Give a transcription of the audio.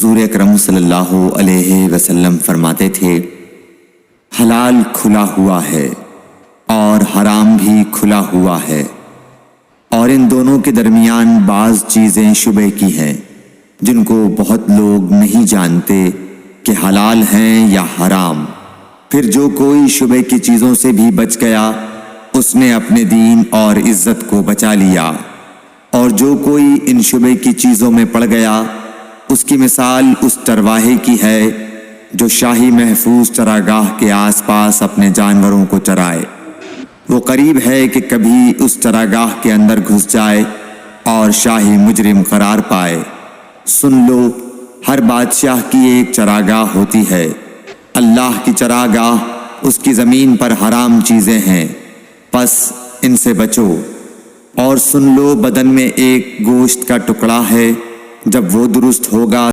حضور اکرم صلی اللہ علیہ وسلم فرماتے تھے، حلال کھلا ہوا ہے اور حرام بھی کھلا ہوا ہے، اور ان دونوں کے درمیان بعض چیزیں شبہ کی ہیں جن کو بہت لوگ نہیں جانتے کہ حلال ہیں یا حرام۔ پھر جو کوئی شبہ کی چیزوں سے بھی بچ گیا اس نے اپنے دین اور عزت کو بچا لیا، اور جو کوئی ان شبہ کی چیزوں میں پڑ گیا اس کی مثال اس چرواہے کی ہے جو شاہی محفوظ چراگاہ کے آس پاس اپنے جانوروں کو چرائے۔ وہ قریب ہے کہ کبھی اس چراگاہ کے اندر گھس جائے اور شاہی مجرم قرار پائے۔ سن لو، ہر بادشاہ کی ایک چراگاہ ہوتی ہے، اللہ کی چراگاہ اس کی زمین پر حرام چیزیں ہیں، پس ان سے بچو۔ اور سن لو، بدن میں ایک گوشت کا ٹکڑا ہے، جب وہ درست ہوگا